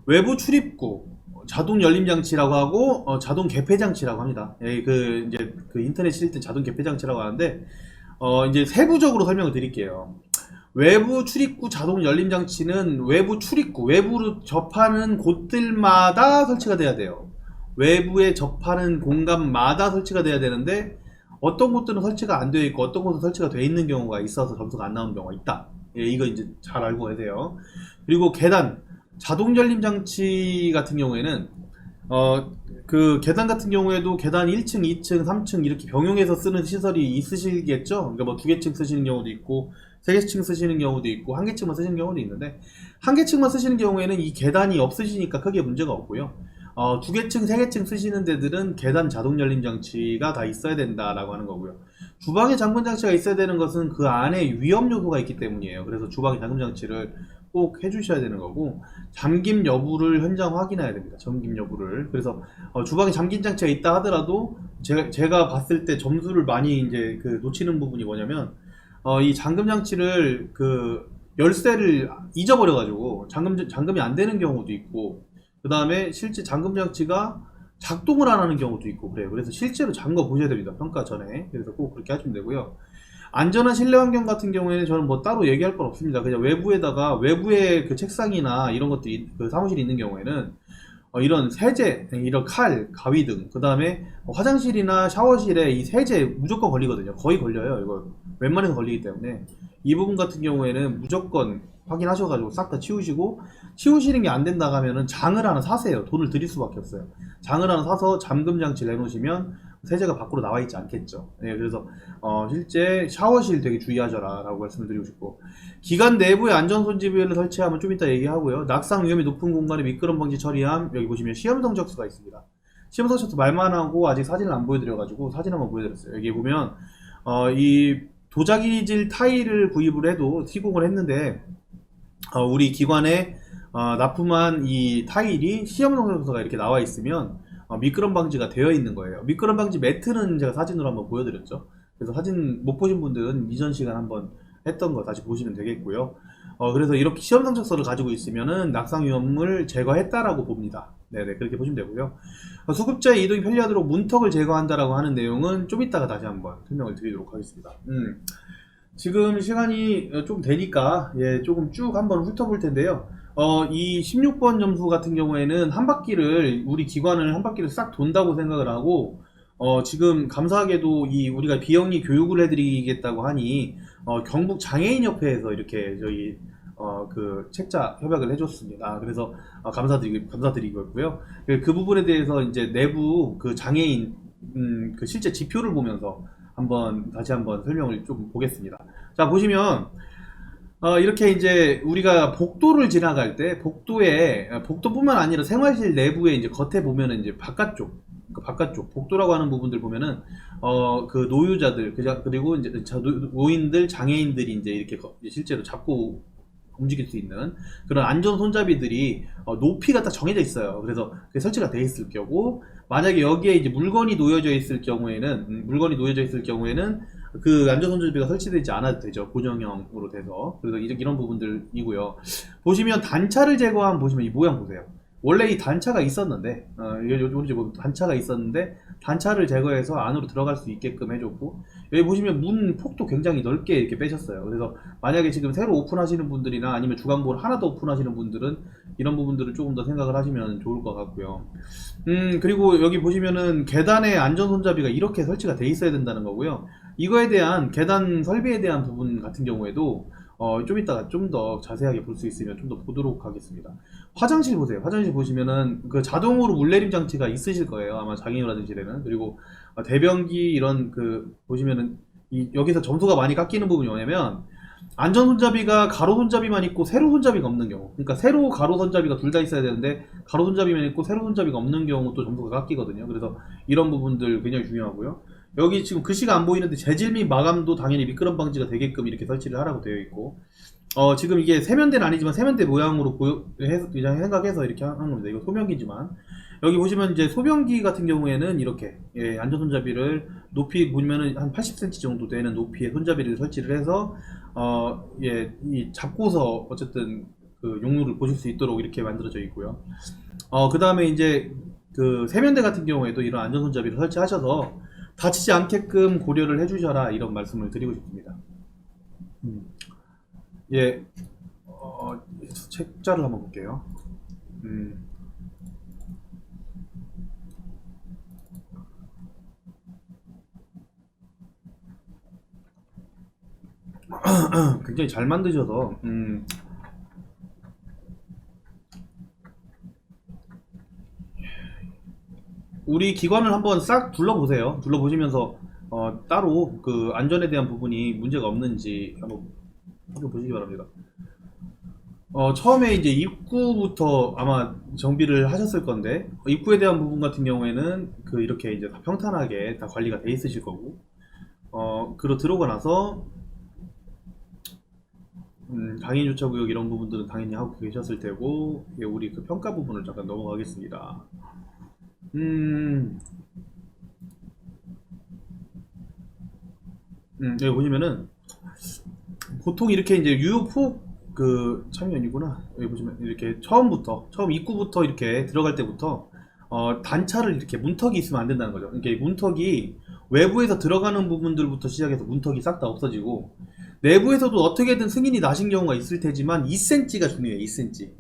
외부 출입구 자동 열림 장치라고 하고 자동 개폐 장치라고 합니다. 예, 그 이제 그 인터넷 칠 때 자동 개폐 장치라고 하는데 이제 세부적으로 설명을 드릴게요. 외부 출입구 자동 열림 장치는 외부 출입구, 외부로 접하는 곳들마다 설치가 돼야 돼요. 외부에 접하는 공간마다 설치가 돼야 되는데 어떤 곳들은 설치가 안 되어 있고 어떤 곳은 설치가 되어 있는 경우가 있어서 점수가 안 나오는 경우가 있다. 예, 이거 이제 잘 알고 계세요. 그리고 계단, 자동 열림 장치 같은 경우에는 그 계단 같은 경우에도 계단 1층, 2층, 3층 이렇게 병용해서 쓰는 시설이 있으시겠죠? 그러니까 뭐 두 개층 쓰시는 경우도 있고 세 개층 쓰시는 경우도 있고 한 개층만 쓰시는 경우도 있는데 한 개층만 쓰시는 경우에는 이 계단이 없으시니까 크게 문제가 없고요. 두 개층, 세 개층 쓰시는 데들은 계단 자동 열림 장치가 다 있어야 된다라고 하는 거고요. 주방에 잠금 장치가 있어야 되는 것은 그 안에 위험 요소가 있기 때문이에요. 그래서 주방에 잠금 장치를 꼭 해주셔야 되는 거고 잠김 여부를 현장 확인해야 됩니다. 잠김 여부를. 그래서 주방에 잠김 장치가 있다 하더라도 제가 봤을 때 점수를 많이 이제 그 놓치는 부분이 뭐냐면 이 잠금 장치를 그 열쇠를 잊어버려가지고 잠금이 안 되는 경우도 있고 그 다음에 실제 잠금 장치가 작동을 안 하는 경우도 있고 그래요. 그래서 실제로 잠궈 보셔야 됩니다. 평가 전에. 그래서 꼭 그렇게 하시면 되고요. 안전한 실내 환경 같은 경우에는 저는 뭐 따로 얘기할 건 없습니다. 그냥 외부에다가 외부에 그 책상이나 이런 것들이 그 사무실이 있는 경우에는 이런 세제, 이런 칼, 가위 등, 그 다음에 화장실이나 샤워실에 이 세제 무조건 걸리거든요. 거의 걸려요. 이거 웬만해서 걸리기 때문에 이 부분 같은 경우에는 무조건 확인하셔가지고 싹 다 치우시고 치우시는 게 안 된다 하면은 장을 하나 사세요. 돈을 드릴 수밖에 없어요. 장을 하나 사서 잠금 장치를 해놓으시면 세제가 밖으로 나와 있지 않겠죠. 예, 그래서 실제 샤워실 되게 주의하셔라 라고 말씀을 드리고 싶고 기관 내부에 안전손지비를 설치하면 좀 이따 얘기하고요. 낙상 위험이 높은 공간에 미끄럼 방지 처리함 여기 보시면 시험 성적서가 있습니다. 시험 성적서 말만 하고 아직 사진을 안 보여드려가지고 사진 한번 보여드렸어요. 여기 보면 이 도자기질 타일을 구입을 해도 시공을 했는데 우리 기관에 납품한 이 타일이 시험 성적서가 이렇게 나와 있으면 미끄럼 방지가 되어 있는 거예요. 미끄럼 방지 매트는 제가 사진으로 한번 보여드렸죠. 그래서 사진 못 보신 분들은 이전 시간 한번 했던 거 다시 보시면 되겠고요. 그래서 이렇게 시험 성적서를 가지고 있으면은 낙상 위험을 제거했다라고 봅니다. 네네, 그렇게 보시면 되고요. 수급자의 이동이 편리하도록 문턱을 제거한다라고 하는 내용은 좀 이따가 다시 한번 설명을 드리도록 하겠습니다. 지금 시간이 좀 되니까 예, 조금 쭉 한번 훑어볼 텐데요. 이 16번 점수 같은 경우에는 한 바퀴를 우리 기관을 한 바퀴를 싹 돈다고 생각을 하고 지금 감사하게도 이 우리가 비영리 교육을 해드리겠다고 하니 경북 장애인협회에서 이렇게 저희 그 책자 협약을 해줬습니다. 그래서 감사드리고요. 그 부분에 대해서 이제 내부 그 장애인 그 실제 지표를 보면서 다시 한번 설명을 좀 보겠습니다. 자, 보시면 이렇게 이제 우리가 복도를 지나갈 때 복도뿐만 아니라 생활실 내부에 이제 겉에 보면은 이제 바깥쪽 복도라고 하는 부분들 보면은 그 노유자들 그리고 이제 노인들 장애인들이 이제 이렇게 실제로 잡고 움직일 수 있는 그런 안전 손잡이들이 높이가 딱 정해져 있어요. 그래서 그게 설치가 돼 있을 경우 만약에 여기에 이제 물건이 놓여져 있을 경우에는 그 안전 손잡이가 설치되지 않아도 되죠. 고정형으로 돼서. 그래서 이런 부분들이고요. 보시면 단차를 제거하면 보시면 이 모양 보세요. 원래 이 단차가 있었는데 단차가 있었는데 단차를 제거해서 안으로 들어갈 수 있게끔 해줬고 여기 보시면 문 폭도 굉장히 넓게 이렇게 빼셨어요. 그래서 만약에 지금 새로 오픈하시는 분들이나 아니면 주방부를 하나 더 오픈하시는 분들은 이런 부분들을 조금 더 생각을 하시면 좋을 것 같고요. 그리고 여기 보시면은 계단에 안전 손잡이가 이렇게 설치가 돼 있어야 된다는 거고요. 이거에 대한 계단 설비에 대한 부분 같은 경우에도 좀 이따가 좀 더 자세하게 볼 수 있으면 좀 더 보도록 하겠습니다. 화장실 보세요. 화장실 보시면은 그 자동으로 물내림 장치가 있으실 거예요. 아마 장애인화장실에는. 그리고 대변기 이런 그 보시면은 여기서 점수가 많이 깎이는 부분이 뭐냐면 안전 손잡이가 가로 손잡이만 있고 세로 손잡이가 없는 경우. 그러니까 세로 가로 손잡이가 둘 다 있어야 되는데 가로 손잡이만 있고 세로 손잡이가 없는 경우 또 점수가 깎이거든요. 그래서 이런 부분들 굉장히 중요하고요. 여기 지금 글씨가 안 보이는데 재질 및 마감도 당연히 미끄럼 방지가 되게끔 이렇게 설치를 하라고 되어 있고 지금 이게 세면대는 아니지만 세면대 모양으로 그냥 생각해서 이렇게 하는 겁니다. 이거 소변기지만 여기 보시면 이제 소변기 같은 경우에는 이렇게 안전 손잡이를 높이 보면은 한 80cm 정도 되는 높이의 손잡이를 설치를 해서 이 잡고서 어쨌든 그 용도를 보실 수 있도록 이렇게 만들어져 있고요. 그 다음에 이제 그 세면대 같은 경우에도 이런 안전손잡이를 설치하셔서 다치지 않게끔 고려를 해주셔라, 이런 말씀을 드리고 싶습니다. 예, 책자를 한번 볼게요. 굉장히 잘 만드셔서 우리 기관을 한번 싹 둘러보세요. 둘러보시면서 따로 그 안전에 대한 부분이 문제가 없는지 한번 보시기 바랍니다. 처음에 이제 입구부터 아마 정비를 하셨을 건데, 입구에 대한 부분 같은 경우에는 그 이렇게 이제 다 평탄하게 다 관리가 돼 있으실 거고, 그리고 들어오고 나서 장애인 주차구역 이런 부분들은 당연히 하고 계셨을 테고, 예, 우리 그 평가 부분을 잠깐 넘어가겠습니다. 여기 보시면은 보통 이렇게 이제 유효폭 그 참여연이구나. 여기 보시면 이렇게 처음 입구부터 이렇게 들어갈 때부터 단차를 이렇게 문턱이 있으면 안 된다는 거죠. 이렇게 문턱이 외부에서 들어가는 부분들부터 시작해서 문턱이 싹 다 없어지고, 내부에서도 어떻게든 승인이 나신 경우가 있을 테지만 2cm가 중요해요. 2cm.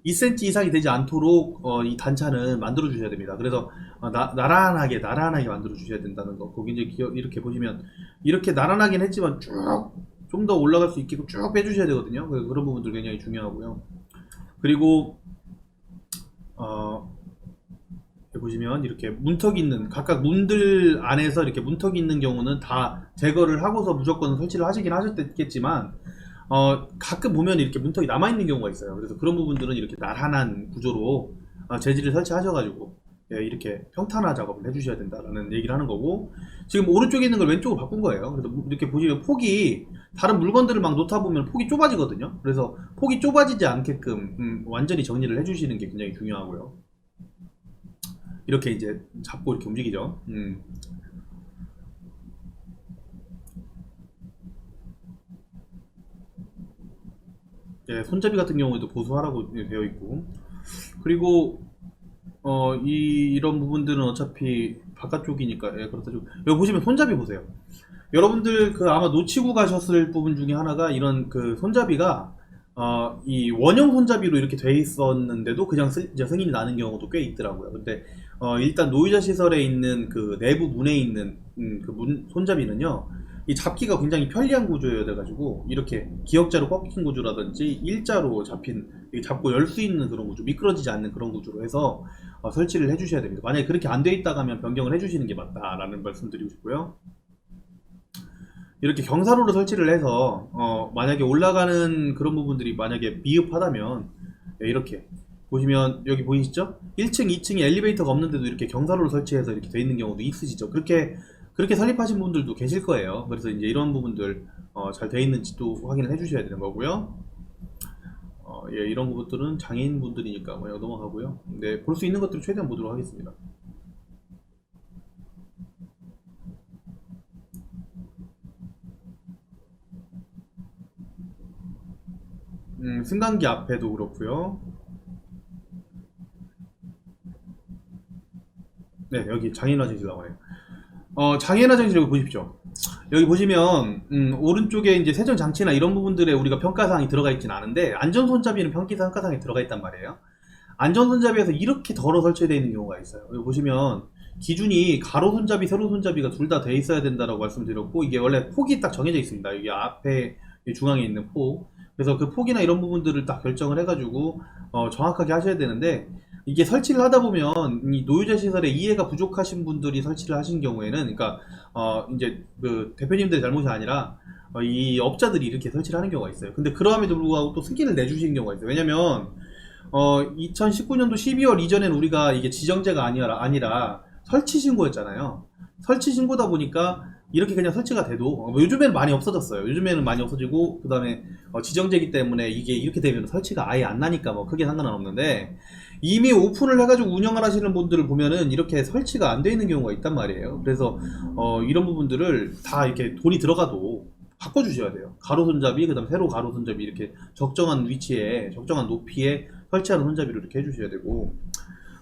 2cm 이상이 되지 않도록 이 단차는 만들어 주셔야 됩니다. 그래서 나란하게 만들어 주셔야 된다는 거. 거기 이제 이렇게 보시면 이렇게 나란하긴 했지만 쭉 좀 더 올라갈 수 있게 쭉 빼주셔야 되거든요. 그런 부분들 굉장히 중요하고요. 그리고 보시면 이렇게 문턱이 있는 각각 문들 안에서 이렇게 문턱이 있는 경우는 다 제거를 하고서 무조건 설치를 하시긴 하셨겠지만, 가끔 보면 이렇게 문턱이 남아있는 경우가 있어요. 그래서 그런 부분들은 이렇게 나란한 구조로 재질을 설치하셔가지고, 예, 이렇게 평탄화 작업을 해주셔야 된다라는 얘기를 하는 거고, 지금 오른쪽에 있는 걸 왼쪽으로 바꾼 거예요. 그래서 이렇게 보시면 폭이 다른 물건들을 막 놓다 보면 폭이 좁아지거든요. 그래서 폭이 좁아지지 않게끔 완전히 정리를 해주시는 게 굉장히 중요하고요. 이렇게 이제 잡고 이렇게 움직이죠. 예, 손잡이 같은 경우에도 보수하라고 되어 있고, 그리고 이런 부분들은 어차피 바깥쪽이니까, 예, 그렇다. 여기 보시면 손잡이 보세요. 여러분들 그 아마 놓치고 가셨을 부분 중에 하나가 이런 그 손잡이가 이 원형 손잡이로 이렇게 돼 있었는데도 그냥 이제 승인이 나는 경우도 꽤 있더라고요. 근데 일단 노유자 시설에 있는 그 내부 문에 있는 그 손잡이는요, 이 잡기가 굉장히 편리한 구조여야 돼가지고 이렇게 기역자로 꺾인 구조라든지 일자로 잡힌, 잡고 열 수 있는 그런 구조, 미끄러지지 않는 그런 구조로 해서 설치를 해주셔야 됩니다. 만약에 그렇게 안 돼 있다가 하면 변경을 해주시는 게 맞다라는 말씀 드리고 싶고요. 이렇게 경사로로 설치를 해서 만약에 올라가는 그런 부분들이 만약에 미흡하다면, 네, 이렇게 보시면 여기 보이시죠? 1층, 2층에 엘리베이터가 없는데도 이렇게 경사로로 설치해서 이렇게 돼 있는 경우도 있으시죠. 그렇게 설립하신 분들도 계실 거예요. 그래서 이제 이런 부분들 잘 돼 있는지 또 확인을 해주셔야 되는 거고요. 예, 이런 부분들은 장애인 분들이니까 뭐 넘어가고요. 네, 볼 수 있는 것들을 최대한 보도록 하겠습니다. 승강기 앞에도 그렇고요. 네, 여기 장애인 화장실 나와요. 장애인 화장실 여기 보십시오. 여기 보시면 오른쪽에 이제 세전 장치나 이런 부분들에 우리가 평가사항이 들어가 있지는 않은데, 안전 손잡이는 평가사항에 들어가 있단 말이에요. 안전 손잡이에서 이렇게 덜어 설치되어 있는 경우가 있어요. 여기 보시면 기준이 가로 손잡이, 세로 손잡이가 둘 다 돼 있어야 된다라고 말씀드렸고, 이게 원래 폭이 딱 정해져 있습니다. 여기 앞에 중앙에 있는 폭. 그래서 그 폭이나 이런 부분들을 딱 결정을 해가지고 정확하게 하셔야 되는데, 이게 설치를 하다 보면 이 노유자 시설에 이해가 부족하신 분들이 설치를 하신 경우에는, 그러니까 이제 그 대표님들의 잘못이 아니라 이 업자들이 이렇게 설치를 하는 경우가 있어요. 근데 그럼에도 불구하고 또 승인을 내주시는 경우가 있어요. 왜냐면 2019년도 12월 이전에는 우리가 이게 지정제가 아니라 설치 신고였잖아요. 설치 신고다 보니까 이렇게 그냥 설치가 돼도, 요즘에는 많이 없어졌어요. 요즘에는 많이 없어지고, 그 다음에 지정제기 때문에 이게 이렇게 되면 설치가 아예 안 나니까 뭐 크게 상관은 없는데, 이미 오픈을 해가지고 운영을 하시는 분들을 보면은 이렇게 설치가 안 돼 있는 경우가 있단 말이에요. 그래서 이런 부분들을 다 이렇게 돈이 들어가도 바꿔주셔야 돼요. 가로 손잡이, 그 다음에 세로 가로 손잡이 이렇게 적정한 위치에, 적정한 높이에 설치하는 손잡이로 이렇게 해주셔야 되고,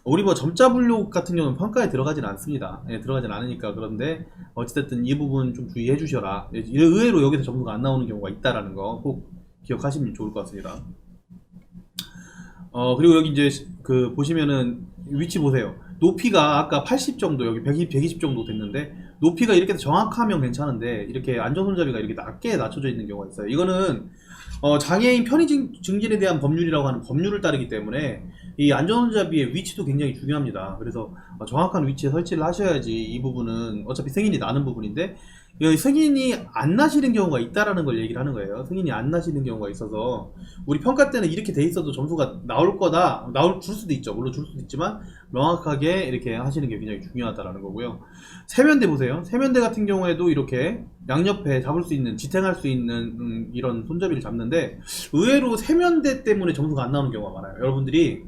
우리 뭐 점자 분류 같은 경우는 평가에 들어가진 않습니다. 예, 들어가진 않으니까. 그런데 어찌됐든 이 부분 좀 주의해 주셔라. 의외로 여기서 점수가 안 나오는 경우가 있다라는 거 꼭 기억하시면 좋을 것 같습니다. 그리고 여기 이제 그 보시면은 위치 보세요. 높이가 아까 80 정도, 여기 120 정도 됐는데, 높이가 이렇게 정확하면 괜찮은데 이렇게 안전손잡이가 이렇게 낮게 낮춰져 있는 경우가 있어요. 이거는 장애인 편의 증진에 대한 법률이라고 하는 법률을 따르기 때문에 이 안전손잡이의 위치도 굉장히 중요합니다. 그래서 정확한 위치에 설치를 하셔야지. 이 부분은 어차피 승인이 나는 부분인데, 승인이 안 나시는 경우가 있다라는 걸 얘기를 하는 거예요. 승인이 안 나시는 경우가 있어서 우리 평가 때는 이렇게 돼 있어도 점수가 나올 거다, 줄 수도 있죠. 물론 줄 수도 있지만 명확하게 이렇게 하시는 게 굉장히 중요하다라는 거고요. 세면대 보세요. 세면대 같은 경우에도 이렇게 양옆에 잡을 수 있는, 지탱할 수 있는 이런 손잡이를 잡는데, 의외로 세면대 때문에 점수가 안 나오는 경우가 많아요. 여러분들이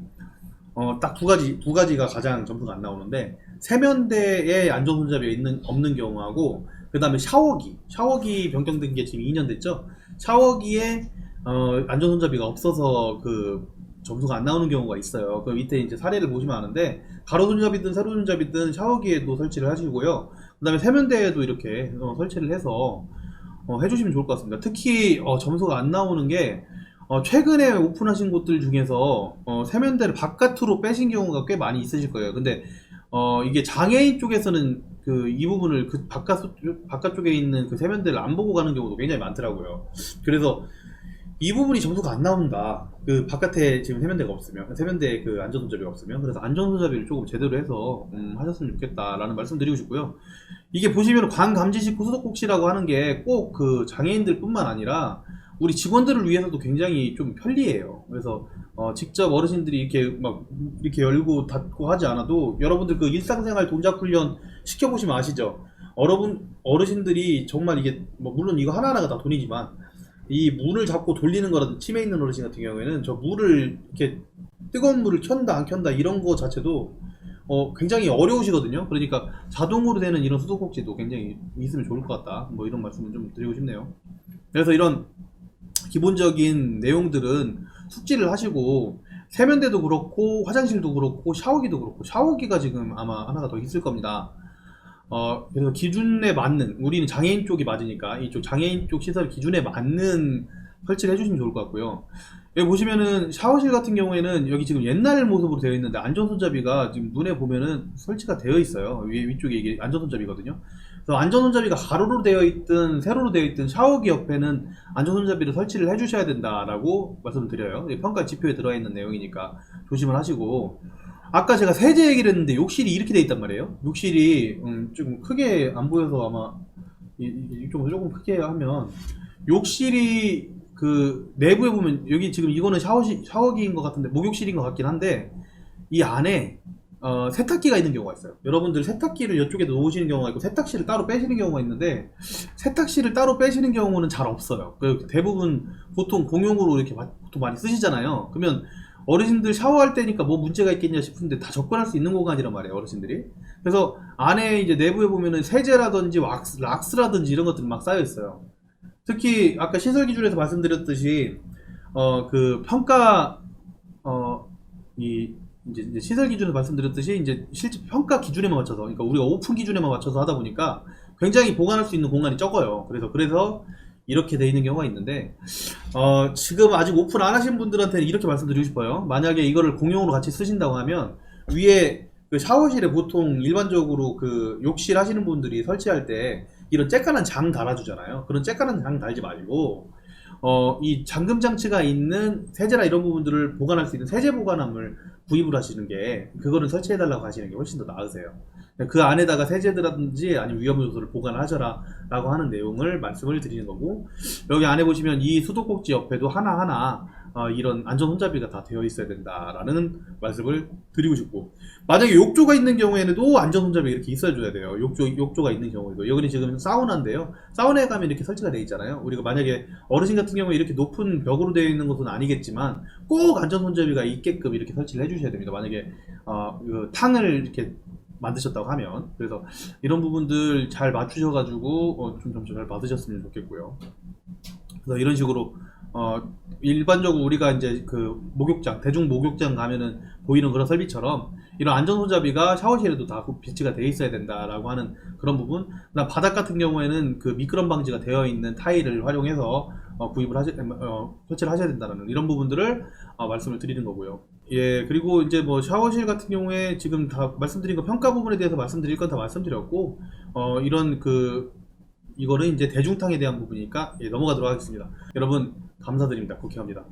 딱 두 가지가 가장 점수가 안 나오는데, 세면대에 안전손잡이가 없는 경우하고, 그 다음에 샤워기 변경된 게 지금 2년 됐죠. 샤워기에 안전손잡이가 없어서 그 점수가 안 나오는 경우가 있어요. 그 밑에 이제 사례를 보시면 아는데, 가로 손잡이든 세로 손잡이든 샤워기에도 설치를 하시고요. 그 다음에 세면대에도 이렇게 설치를 해서 해주시면 좋을 것 같습니다. 특히 점수가 안 나오는 게, 최근에 오픈하신 곳들 중에서 세면대를 바깥으로 빼신 경우가 꽤 많이 있으실 거예요. 근데 이게 장애인 쪽에서는 이 부분을 그 바깥쪽에 있는 그 세면대를 안 보고 가는 경우도 굉장히 많더라고요. 그래서 이 부분이 점수가 안 나온다. 그 바깥에 지금 세면대가 없으면, 세면대에 그 안전손잡이가 없으면, 그래서 안전손잡이를 조금 제대로 해서 하셨으면 좋겠다라는 말씀 드리고 싶고요. 이게 보시면 광감지식 후소독국시라고 하는 게 꼭 그 장애인들 뿐만 아니라 우리 직원들을 위해서도 굉장히 좀 편리해요. 그래서 직접 어르신들이 이렇게 열고 닫고 하지 않아도, 여러분들 그 일상생활 동작 훈련 시켜보시면 아시죠? 어르신들이 정말 이게 물론 이거 하나하나가 다 돈이지만, 이 문을 잡고 돌리는 거라든, 치매 있는 어르신 같은 경우에는 저 물을 이렇게 뜨거운 물을 켠다 안 켠다 이런 거 자체도 굉장히 어려우시거든요. 그러니까 자동으로 되는 이런 수도꼭지도 굉장히 있으면 좋을 것 같다. 뭐 이런 말씀을 좀 드리고 싶네요. 그래서 이런 기본적인 내용들은 숙지를 하시고, 세면대도 그렇고 화장실도 그렇고 샤워기도 그렇고, 샤워기가 지금 아마 하나가 더 있을 겁니다. 그래서 기준에 맞는, 우리는 장애인 쪽이 맞으니까 이쪽 장애인 쪽 시설 기준에 맞는 설치를 해주시면 좋을 것 같고요. 여기 보시면은 샤워실 같은 경우에는 여기 지금 옛날 모습으로 되어 있는데, 안전손잡이가 지금 눈에 보면은 설치가 되어 있어요. 위쪽에 이게 안전손잡이거든요. 그래서 안전손잡이가 가로로 되어 있든 세로로 되어 있든 샤워기 옆에는 안전손잡이를 설치를 해주셔야 된다라고 말씀을 드려요. 평가 지표에 들어가 있는 내용이니까 조심을 하시고, 아까 제가 세제 얘기를 했는데 욕실이 이렇게 돼 있단 말이에요. 욕실이 좀 크게 안 보여서 아마 이쪽으로 조금 크게 하면, 욕실이 그 내부에 보면, 여기 지금 이거는 샤워기인 것 같은데, 목욕실인 것 같긴 한데, 이 안에 세탁기가 있는 경우가 있어요. 여러분들 세탁기를 이쪽에 놓으시는 경우가 있고, 세탁실을 따로 빼시는 경우가 있는데, 세탁실을 따로 빼시는 경우는 잘 없어요. 대부분 보통 공용으로 이렇게 보통 많이 쓰시잖아요. 그러면 어르신들 샤워할 때니까 뭐 문제가 있겠냐 싶은데 다 접근할 수 있는 공간이란 말이에요, 어르신들이. 그래서 안에 이제 내부에 보면은 세제라든지 락스라든지 이런 것들이 막 쌓여 있어요. 특히 아까 시설 기준에서 말씀드렸듯이 그 평가 이제 시설 기준에서 말씀드렸듯이 이제 실제 평가 기준에만 맞춰서, 그러니까 우리가 오픈 기준에만 맞춰서 하다 보니까 굉장히 보관할 수 있는 공간이 적어요. 그래서 이렇게 돼 있는 경우가 있는데, 지금 아직 오픈 안 하신 분들한테는 이렇게 말씀드리고 싶어요. 만약에 이거를 공용으로 같이 쓰신다고 하면, 위에 그 샤워실에 보통 일반적으로 그 욕실 하시는 분들이 설치할 때 이런 쬐깐한 장 달아주잖아요. 그런 쬐깐한 장 달지 마시고, 이 잠금 장치가 있는 세제나 이런 부분들을 보관할 수 있는 세제 보관함을 구입을 하시는 게, 그거는 설치해달라고 하시는 게 훨씬 더 나으세요. 그 안에다가 세제라든지 아니면 위험 요소를 보관하셔라 라고 하는 내용을 말씀을 드리는 거고, 여기 안에 보시면 이 수도꼭지 옆에도 하나하나 이런 안전 손잡이가 다 되어 있어야 된다라는 말씀을 드리고 싶고, 만약에 욕조가 있는 경우에도 안전 손잡이 이렇게 있어줘야 돼요. 욕조가 있는 경우에도. 여기는 지금 사우나인데요. 사우나에 가면 이렇게 설치가 되어 있잖아요. 우리가 만약에 어르신 같은 경우에 이렇게 높은 벽으로 되어 있는 것은 아니겠지만 꼭 안전 손잡이가 있게끔 이렇게 설치를 해주셔야 됩니다. 만약에 그 탕을 이렇게 만드셨다고 하면. 그래서 이런 부분들 잘 맞추셔가지고 좀 점수 잘 받으셨으면 좋겠고요. 그래서 이런 식으로 일반적으로 우리가 이제 그 목욕장, 대중 목욕장 가면은 보이는 그런 설비처럼 이런 안전 손잡이가 샤워실에도 다 비치가 돼 있어야 된다라고 하는 그런 부분. 그다음 바닥 같은 경우에는 그 미끄럼 방지가 되어 있는 타일을 활용해서 설치를 하셔야 된다는 이런 부분들을 말씀을 드리는 거고요. 예, 그리고 이제 뭐 샤워실 같은 경우에 지금 다 말씀드린 거 평가 부분에 대해서 말씀드릴 건 다 말씀드렸고, 이런 이거는 이제 대중탕에 대한 부분이니까 예, 넘어가도록 하겠습니다. 여러분 감사드립니다. 국회합니다.